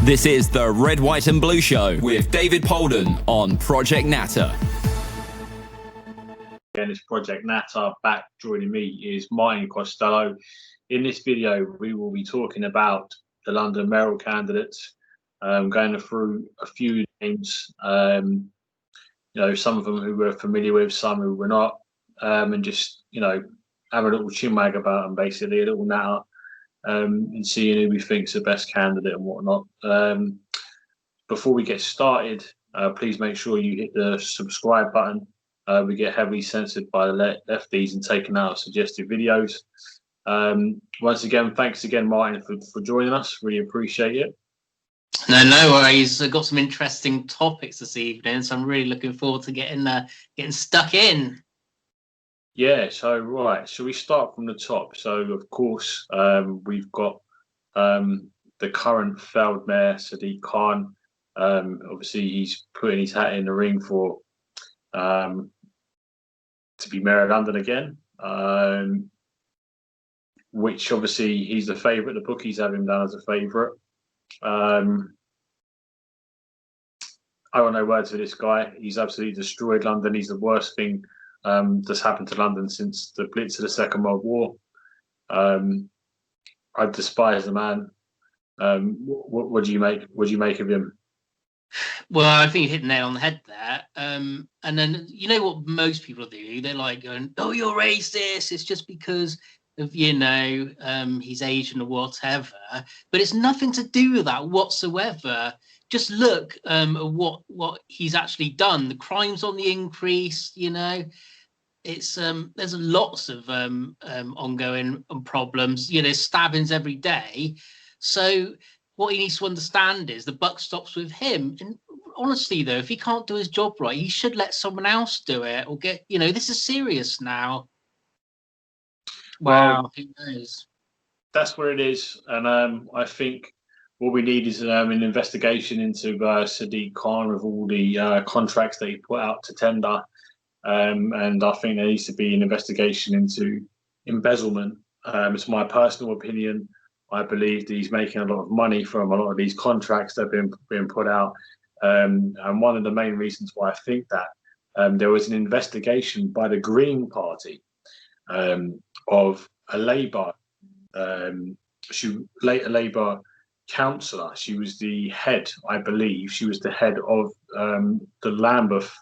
This is the Red, White and Blue Show with David Polden on Project Natter. Again, it's Project Natter. Back joining me is Martin Costello. In this video, we will be talking about the London mayoral candidates, going through a few names, some of them who we're familiar with, some who we're not, and just, have a little chinwag about them, basically, a little natter. And seeing who we think's the best candidate and whatnot. Before we get started, please make sure you hit the subscribe button. We get heavily censored by the lefties and taken out of suggested videos. Once again, thanks again, Martin, for joining us. Really appreciate it. No worries. I've got some interesting topics this evening, so I'm really looking forward to getting stuck in. Yeah, so right, shall we start from the top? So of course, we've got the current failed mayor, Sadiq Khan. Obviously, he's putting his hat in the ring for to be mayor of London again, which obviously he's the favourite. The bookies have him down as a favourite. I got no words for this guy. He's absolutely destroyed London. He's the worst thing that's happened to London since the Blitz of the Second World War. I despise the man. What do you make? What do you make of him? Well, I think you hit the nail on the head there. And then you know what most people do? They're like going, "Oh, you're racist. It's just because of he's Asian or whatever." But it's nothing to do with that whatsoever. Just look at what he's actually done. The crime's on the increase. It's there's lots of ongoing problems. Stabbings every day. So what he needs to understand is the buck stops with him. And honestly, though, if he can't do his job right, he should let someone else do it or get. This is serious now. Wow, who knows? That's where it is, and I think what we need is an investigation into Sadiq Khan with all the contracts that he put out to tender. And I think there needs to be an investigation into embezzlement. It's my personal opinion. I believe that he's making a lot of money from a lot of these contracts that have been put out. And one of the main reasons why I think that there was an investigation by the Green Party of a Labour, a Labour councillor. She was the head, I believe. She was the head of the Lambeth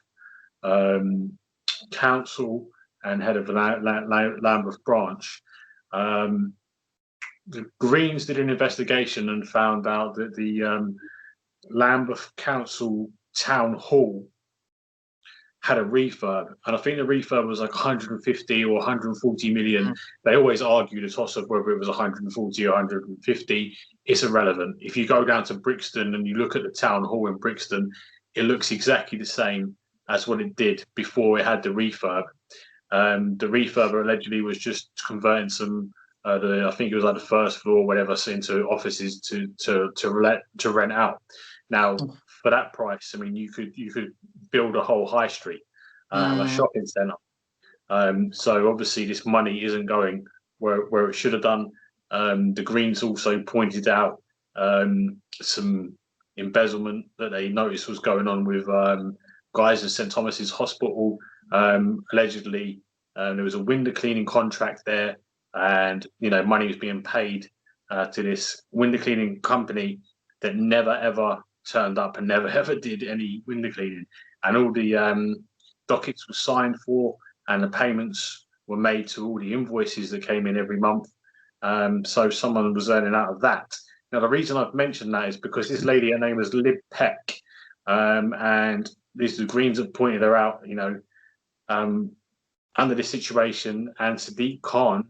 Council and head of the Lambeth branch. The Greens did an investigation and found out that the Lambeth Council Town Hall had a refurb, and I think the refurb was like 150 or 140 million. They always argue the toss of whether it was 140 or 150. It's irrelevant. If you go down to Brixton and you look at the town hall in Brixton, it looks exactly the same as what it did before it had the refurb. The refurb allegedly was just converting some, I think it was like the first floor or whatever, into offices to rent out. Now, for that price, I mean, you could build a whole high street, a shopping centre. So obviously, this money isn't going where it should have done. The Greens also pointed out some embezzlement that they noticed was going on with guys at St Thomas's Hospital. Allegedly, there was a window cleaning contract there, and money was being paid to this window cleaning company that never ever turned up and never ever did any window cleaning, and all the dockets were signed for and the payments were made to all the invoices that came in every month. So someone was earning out of that. Now, the reason I've mentioned that is because this lady, her name was Lib Peck, and the Greens have pointed her out, under this situation, and Sadiq Khan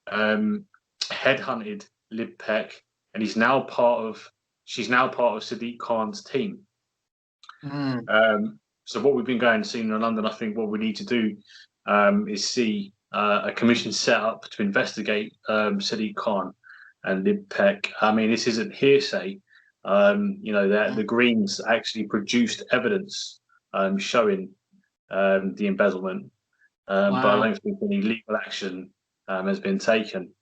headhunted Lib Peck, and she's now part of Sadiq Khan's team. So what we've been going to see in London, I think what we need to do is see a commission set up to investigate Sadiq Khan and Lib Peck. I mean, this isn't hearsay. That the Greens actually produced evidence showing the embezzlement, but I don't think any legal action has been taken.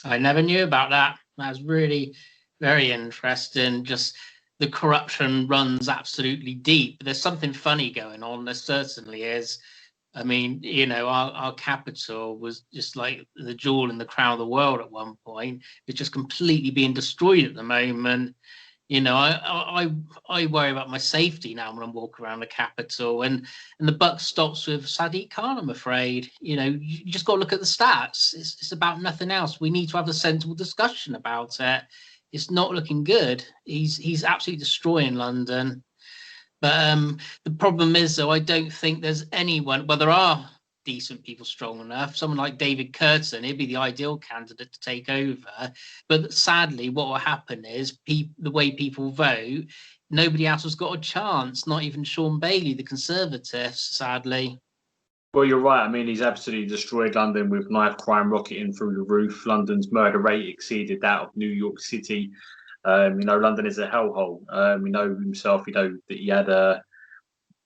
I never knew about that. That's really very interesting. Just the corruption runs absolutely deep. There's something funny going on. There certainly is. I mean, our capital was just like the jewel in the crown of the world at one point. It's just completely being destroyed at the moment. I worry about my safety now when I'm walking around the capital, and the buck stops with Sadiq Khan. I'm afraid. You just got to look at the stats. It's about nothing else. We need to have a sensible discussion about it. It's not looking good. He's absolutely destroying London. But the problem is, though, I don't think there's anyone. Well, there are decent people strong enough. Someone like David Curtin, he'd be the ideal candidate to take over. But sadly, what will happen is the way people vote, nobody else has got a chance. Not even Shawn Bailey, the Conservatives, sadly. Well, you're right. I mean, he's absolutely destroyed London with knife crime rocketing through the roof. London's murder rate exceeded that of New York City. London is a hellhole. Himself, that he had a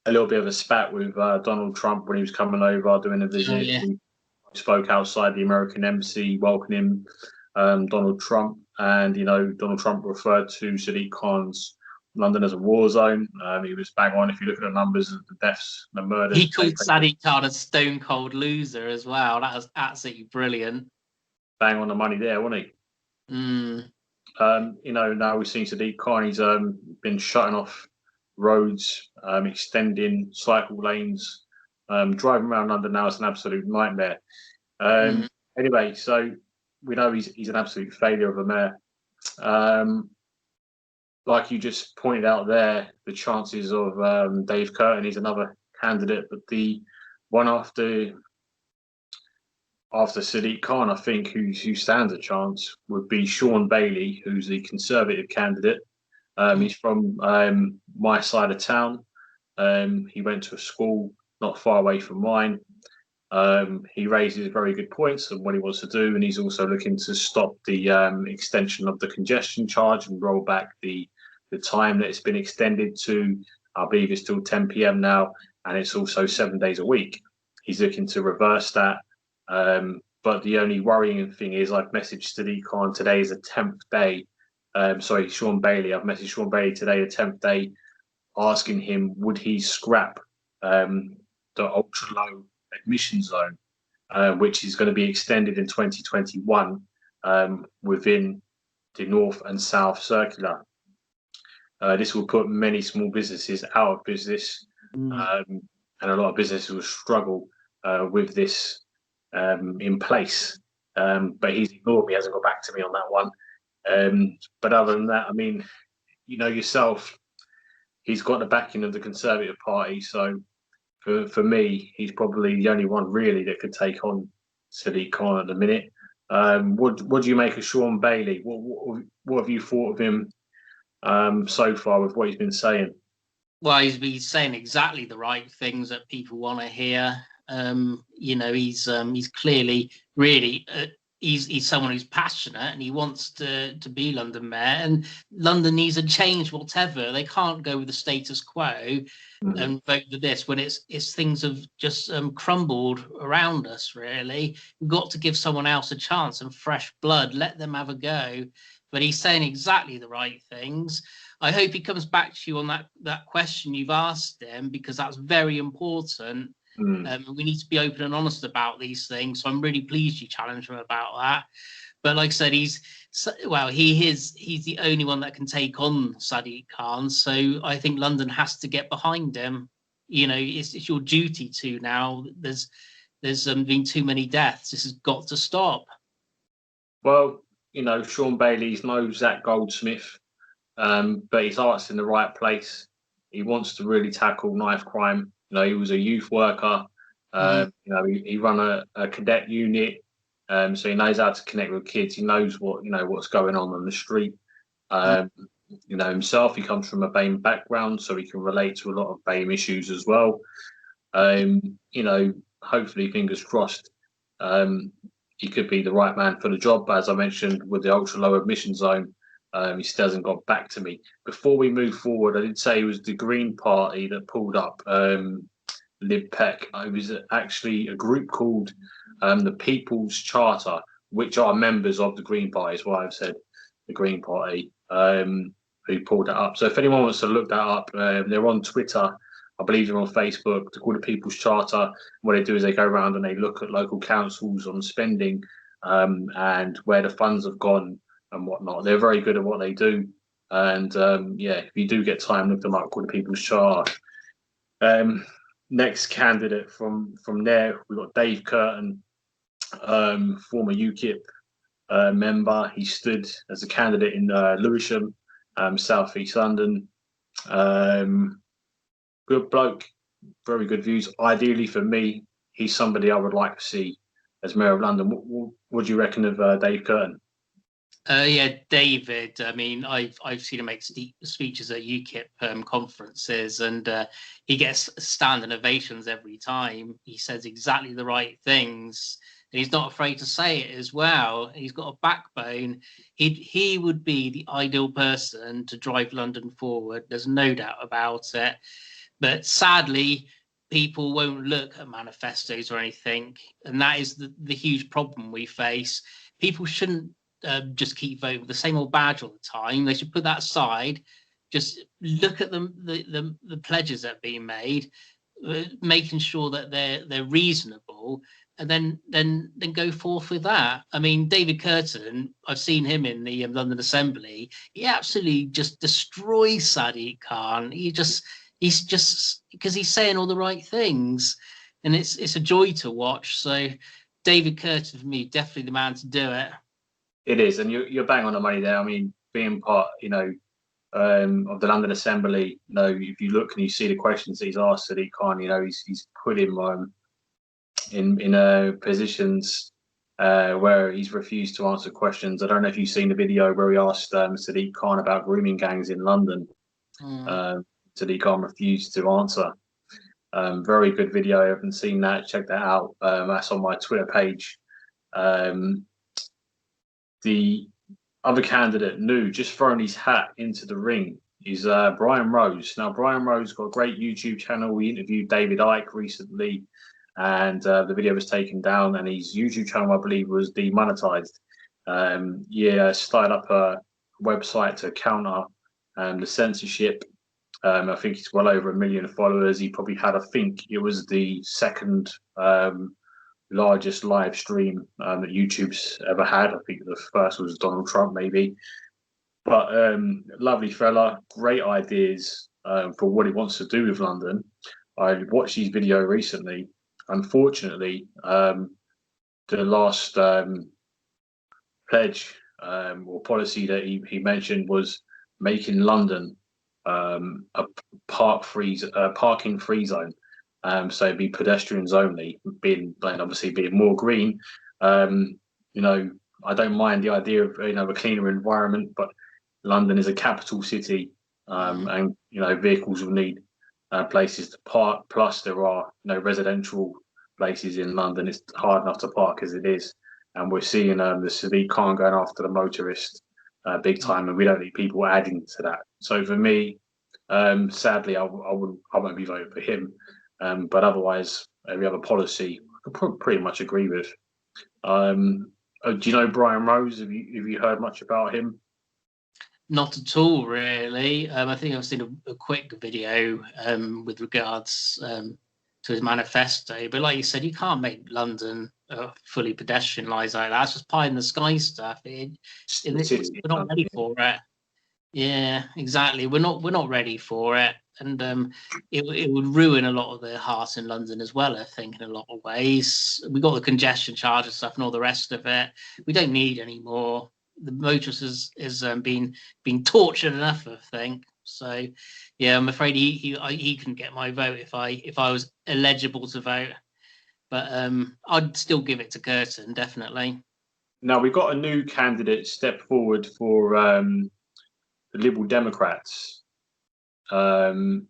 little bit of a spat with Donald Trump when he was coming over doing a visit. Oh, yeah. He spoke outside the American embassy welcoming Donald Trump. And, Donald Trump referred to Sadiq Khan's London as a war zone. He was bang on. If you look at the numbers of the deaths, the murders. He called Sadiq Khan a stone cold loser as well. That was absolutely brilliant. Bang on the money there, wasn't he? Mm. Now we've seen Sadiq Khan. He's been shutting off roads, extending cycle lanes. Driving around London now is an absolute nightmare. Anyway, so we know he's an absolute failure of a mayor. Like you just pointed out there, the chances of Dave Curtin, he's another candidate, but the one after Sadiq Khan, I think, who stands a chance would be Shawn Bailey, who's the Conservative candidate. He's from my side of town. He went to a school not far away from mine. He raises very good points on what he wants to do, and he's also looking to stop the extension of the congestion charge and roll back the time that it's been extended to, I believe it's till 10 p.m. now, and it's also 7 days a week. He's looking to reverse that. But the only worrying thing is I've messaged Sadiq Khan today is the 10th day. Shawn Bailey. I've messaged Shawn Bailey today, the 10th day, asking him would he scrap the ultra low admission zone, which is going to be extended in 2021 within the North and South Circular. This will put many small businesses out of business, and a lot of businesses will struggle with this in place. But he's ignored me, hasn't got back to me on that one. But other than that, I mean, yourself, he's got the backing of the Conservative Party. So for me, he's probably the only one really that could take on Sadiq Khan at the minute. What do you make of Shawn Bailey? What have you thought of him so far with what he's been saying? Well, he's saying exactly the right things that people want to hear. He's clearly really he's someone who's passionate and he wants to be London mayor, and London needs a change whatever. They can't go with the status quo and vote for this when it's things have just crumbled around us, really. We've got to give someone else a chance and fresh blood, let them have a go. But he's saying exactly the right things. I hope he comes back to you on that question you've asked him, because that's very important. We need to be open and honest about these things. So I'm really pleased you challenged him about that. But like I said, he's the only one that can take on Sadiq Khan. So I think London has to get behind him. It's your duty to now. There's been too many deaths. This has got to stop. Well, Shawn Bailey's no Zach Goldsmith, but his heart's in the right place. He wants to really tackle knife crime. He was a youth worker. He ran a cadet unit, so he knows how to connect with kids. He knows what's going on the street. Himself, he comes from a BAME background, so he can relate to a lot of BAME issues as well. Hopefully, fingers crossed, he could be the right man for the job. But as I mentioned, with the ultra low admission zone, he still hasn't got back to me. Before we move forward, I did say it was the Green Party that pulled up Lib Pec. It was actually a group called the People's Charter, which are members of the Green Party, is what I've said, the Green Party, who pulled that up. So if anyone wants to look that up, they're on Twitter. I believe they're on Facebook. They're called the People's Charter. What they do is they go around and they look at local councils on spending and where the funds have gone and whatnot. They're very good at what they do. And if you do get time, look them up, called the People's Charter. Next candidate from there, we've got Dave Curtin, former UKIP member. He stood as a candidate in Lewisham, South East London. Good bloke, very good views. Ideally for me, he's somebody I would like to see as Mayor of London. What do you reckon of Dave Curtin? David. I mean, I've seen him make speeches at UKIP conferences, and he gets standing ovations every time. He says exactly the right things, and he's not afraid to say it as well. He's got a backbone. He would be the ideal person to drive London forward. There's no doubt about it. But sadly, people won't look at manifestos or anything, and that is the huge problem we face. People shouldn't just keep voting with the same old badge all the time. They should put that aside. Just look at the pledges that are being made, making sure that they're reasonable, and then go forth with that. I mean, David Curtin, I've seen him in the London Assembly. He absolutely just destroys Sadiq Khan. He's just because he's saying all the right things, and it's a joy to watch. So David Curtin, for me, definitely the man to do it. It is, and you're bang on the money there. I mean, being part, of the London Assembly, if you look and you see the questions that he's asked Sadiq Khan, he's put him in positions where he's refused to answer questions. I don't know if you've seen the video where he asked Sadiq Khan about grooming gangs in London. Sadiq Khan refused to answer. Very good video. I haven't seen that. Check that out. That's on my Twitter page. The other candidate, new, just throwing his hat into the ring, is Brian Rose. Now, Brian Rose got a great YouTube channel. We interviewed David Icke recently, and the video was taken down, and his YouTube channel, I believe, was demonetized. Started up a website to counter the censorship. I think he's well over 1 million followers. He probably had, I think it was the second largest live stream that YouTube's ever had. I think the first was Donald Trump, maybe. But lovely fella, great ideas for what he wants to do with London. I watched his video recently. Unfortunately, the last pledge or policy that he mentioned was making London a parking free zone. So it'd be pedestrians only, being more green. I don't mind the idea of a cleaner environment, but London is a capital city, and vehicles will need places to park. Plus, there are residential places in London. It's hard enough to park as it is, and we're seeing the Sadiq Khan going after the motorist big time, and we don't need people adding to that. So for me, sadly, I won't be voting for him. But otherwise, every other policy I could pretty much agree with. Do you know Brian Rose? Have you heard much about him? Not at all, really. I think I've seen a quick video with regards to his manifesto. But like you said, you can't make London fully pedestrianised like that. It's just pie in the sky stuff. We're not ready for it. Yeah, exactly. We're not ready for it, and it would ruin a lot of the hearts in London as well. I think in a lot of ways, we got the congestion charge and stuff and all the rest of it. We don't need any more. The motorist is been tortured enough, I think. So, yeah, I'm afraid he couldn't get my vote if I was eligible to vote. But I'd still give it to Curtin, definitely. Now we've got a new candidate step forward for the Liberal Democrats. Do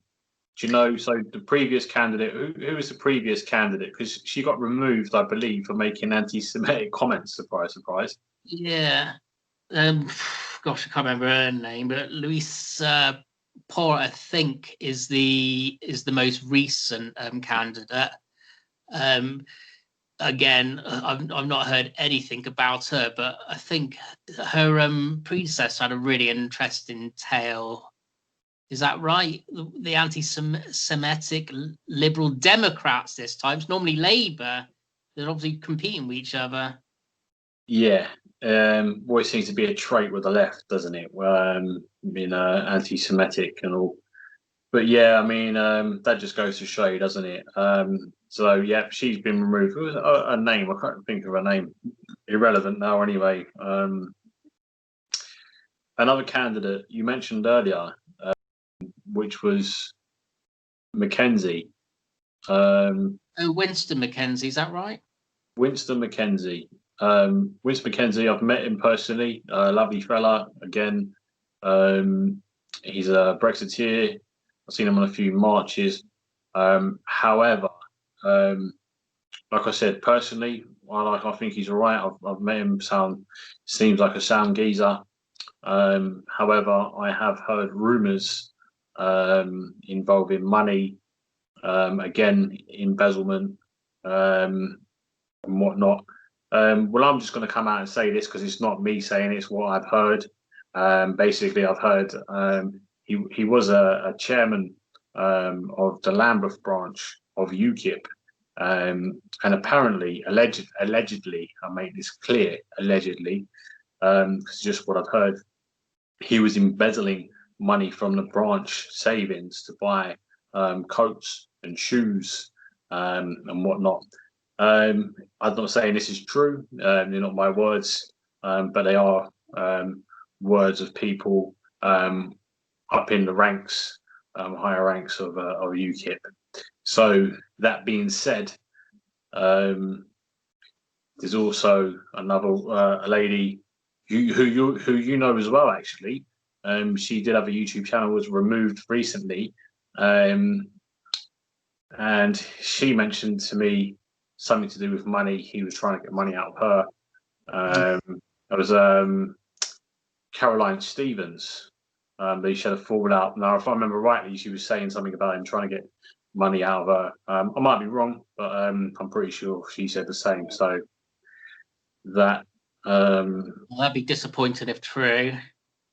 you know? So the previous candidate, who was the previous candidate? Because she got removed, I believe, for making anti-Semitic comments. Surprise, surprise. Yeah. Gosh, I can't remember her name, but Louise Porr, I think, is the most recent candidate. again, I've not heard anything about her, but I think her predecessor had a really interesting tale. Is that right? The anti-Semitic Liberal Democrats this time. It's normally Labour. They're obviously competing with each other. Yeah, always seems to be a trait with the left, doesn't it? Being anti-Semitic and all. But yeah, I mean, that just goes to show you, doesn't it? So yeah, she's been removed. What was her name? I can't think of her name. Irrelevant now, anyway. Another candidate you mentioned earlier, which was McKenzie. Winston McKenzie, is that right? Winston McKenzie. Winston McKenzie, I've met him personally. Lovely fella. Again, he's a Brexiteer. I've seen him on a few marches. However, like I said, personally, I think he's all right. I've met him. Seems like a sound geezer. However, I have heard rumours involving money, again, embezzlement, and whatnot. Well, I'm just going to come out and say this because it's not me saying it's what I've heard. Basically, I've heard he was a chairman of the Lambeth branch of UKIP, and apparently, allegedly, I make this clear, allegedly, it's just what I've heard. He was embezzling money from the branch savings to buy coats and shoes and whatnot. I'm not saying this is true. They're not my words, but they are words of people up in the ranks, higher ranks of UKIP. So that being said, there's also another a lady who you know as well. Actually, she did have a YouTube channel, was removed recently, and she mentioned to me something to do with money. He was trying to get money out of her. It was Caroline Stevens. They should have fallen out. Now, if I remember rightly, she was saying something about him trying to get money out of her. I might be wrong, but I'm pretty sure she said the same. So that Well, that'd be disappointing if true.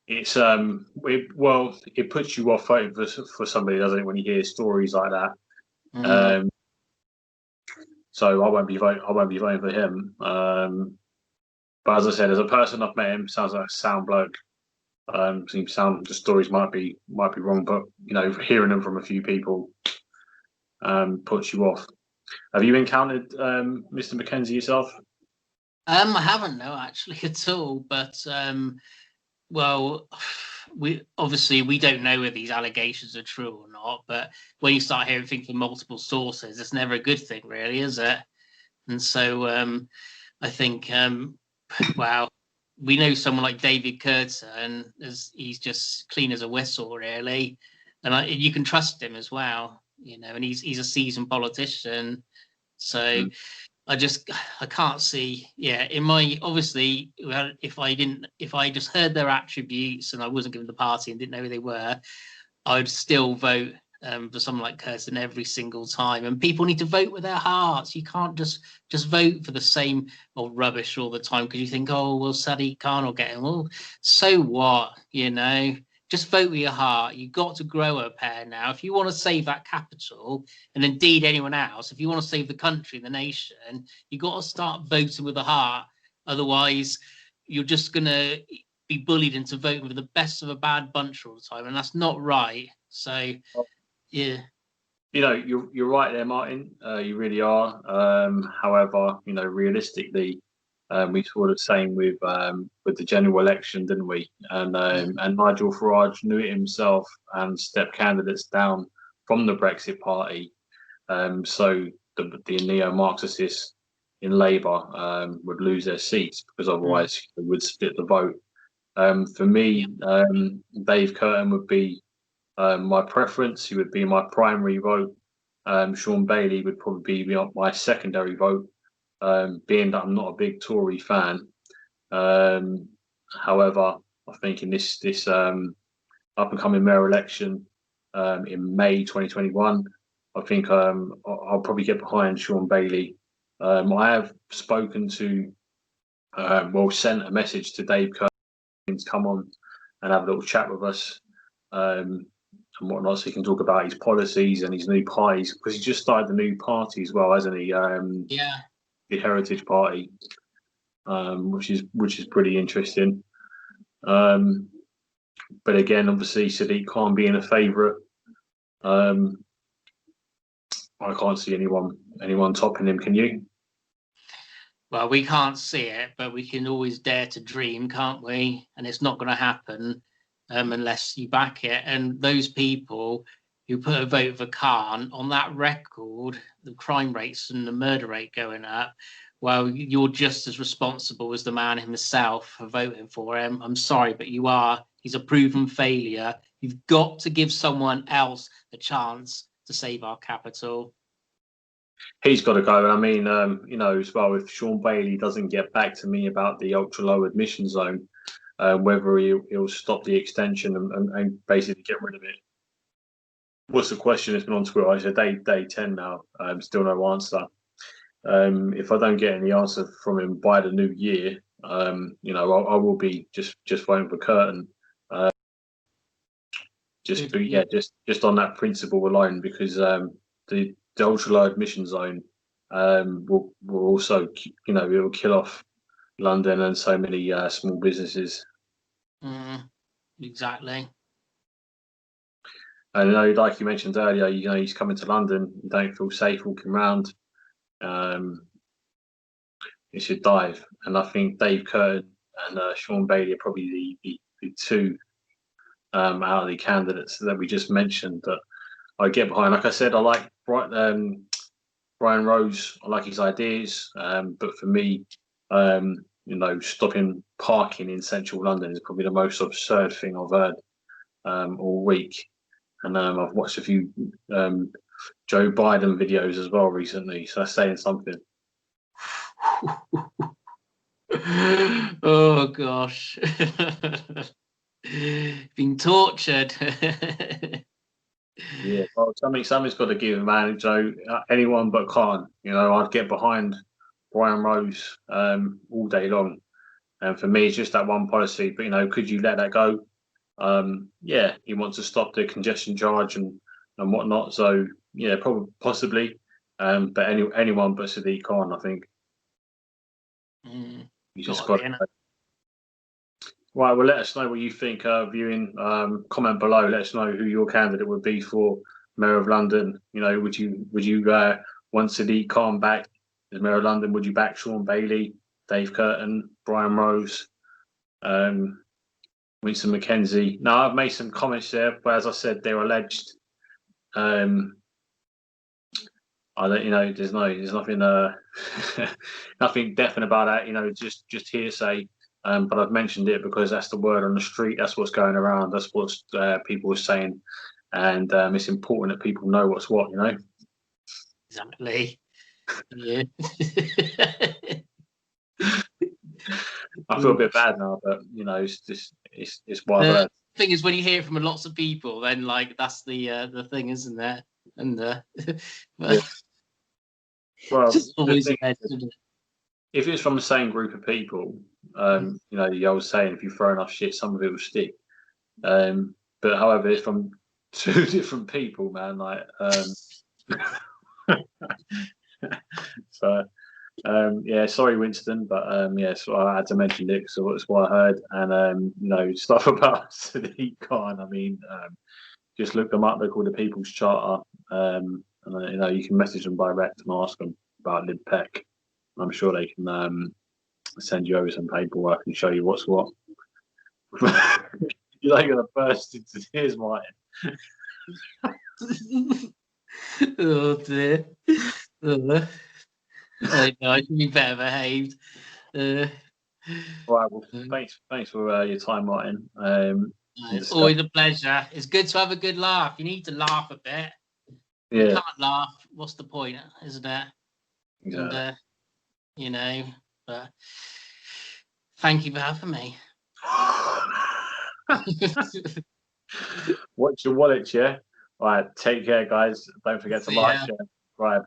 it's it puts you off voting for somebody, doesn't it, when you hear stories like that. So I won't be voting for him. But as I said, as a person, I've met him. Sounds like a sound bloke. The stories might be wrong, but you know, hearing them from a few people puts you off. Have you encountered Mr. McKenzie yourself? I haven't, no, actually, at all. But well, we don't know whether these allegations are true or not. But when you start hearing things from multiple sources, it's never a good thing, really, is it? And so I think, wow, we know someone like David Curtin, he's just clean as a whistle, really, and you can trust him as well, you know. And he's a seasoned politician, so. I can't see. Yeah, obviously, if I just heard their attributes and I wasn't given the party and didn't know who they were, I'd still vote for someone like Curtin every single time. And people need to vote with their hearts. You can't just vote for the same old rubbish all the time because you think, oh, well, Sadiq Khan will get him. Well, so what? You know. Just vote with your heart. You've got to grow a pair now. If you want to save that capital, and indeed anyone else, if you want to save the country and the nation, you've got to start voting with the heart. Otherwise, you're just going to be bullied into voting for the best of a bad bunch all the time, and that's not right. So, yeah. You know, you're right there, Martin. You really are. However, you know, realistically, we saw the same with the general election, didn't we? And Nigel Farage knew it himself and stepped candidates down from the Brexit Party. So the neo-Marxists in Labour would lose their seats because otherwise they would split the vote. For me, Dave Curtin would be my preference. He would be my primary vote. Shawn Bailey would probably be my secondary vote. Being that I'm not a big Tory fan. However, I think in this up and coming mayor election in May 2021, I think I'll probably get behind Shawn Bailey I have spoken to, sent a message to Dave Curtin to come on and have a little chat with us and whatnot, so he can talk about his policies and his new parties, because he just started the new party as well, hasn't he? Yeah. The Heritage Party, which is pretty interesting. But again, obviously, Sadiq Khan being a favourite, I can't see anyone topping him. Can you? Well, we can't see it, but we can always dare to dream, can't we? And it's not going to happen unless you back it. And those people who put a vote for Khan, on that record, the crime rates and the murder rate going up, well, you're just as responsible as the man himself for voting for him. I'm sorry, but you are. He's a proven failure. You've got to give someone else a chance to save our capital. He's got to go. I mean, as well, if Shawn Bailey doesn't get back to me about the ultra low admission zone, whether he'll stop the extension and basically get rid of it. What's the question? It's been on Twitter. I said day 10 now. Still no answer. If I don't get any answer from him by the new year, I will be just voting for Curtin. Just on that principle alone, because the ultra low admission zone will also, it will kill off London and so many small businesses. Exactly. And like you mentioned earlier, he's coming to London. You don't feel safe walking around. It should dive. And I think Dave Curtin and Shawn Bailey are probably the two out of the candidates that we just mentioned that I get behind. Like I said, I like Brian Rose. I like his ideas. But for me, stopping parking in central London is probably the most absurd thing I've heard all week. And I've watched a few Joe Biden videos as well recently, so that's saying something. Oh gosh. Being tortured. Yeah, well, something's got to give, man. Joe, anyone but Khan. I'd get behind Brian Rose all day long. And for me, it's just that one policy. But could you let that go? Yeah, he wants to stop the congestion charge and whatnot. So yeah, probably possibly. But anyone but Sadiq Khan, I think. You just got. Right, well, let us know what you think. Viewing, comment below. Let us know who your candidate would be for Mayor of London. Would you want Sadiq Khan back as Mayor of London? Would you back Shawn Bailey, Dave Curtin, Brian Rose, Winston McKenzie? Now, I've made some comments there, but as I said, they're alleged. I don't, there's nothing, nothing definite about that. Just hearsay. But I've mentioned it because that's the word on the street. That's what's going around. That's what people are saying, and it's important that people know what's what. Exactly. Yeah. I feel a bit bad now, but it's what I've heard. The thing is, when you hear it from lots of people, then that's the thing, isn't there? And yeah. Well, if it's from the same group of people, the old saying, if you throw enough shit, some of it will stick. But however, it's from two different people, man. So, yeah, sorry, Winston, but so I had to mention it because that's what I heard. And stuff about Sadiq Khan. I mean, just look them up. They're called the People's Charter. And you can message them direct and ask them about Lib Peck. I'm sure they can send you over some paperwork and show you what's what. You're like going to burst into tears, Martin. Oh dear. I know I should be better behaved. Right. Well, thanks for your time, Martin. It's always a pleasure. It's good to have a good laugh. You need to laugh a bit. Yeah. You can't laugh. What's the point, isn't it? Exactly. And, but thank you for having me. Watch your wallet, yeah? All right, take care, guys. Don't forget to like, share, subscribe.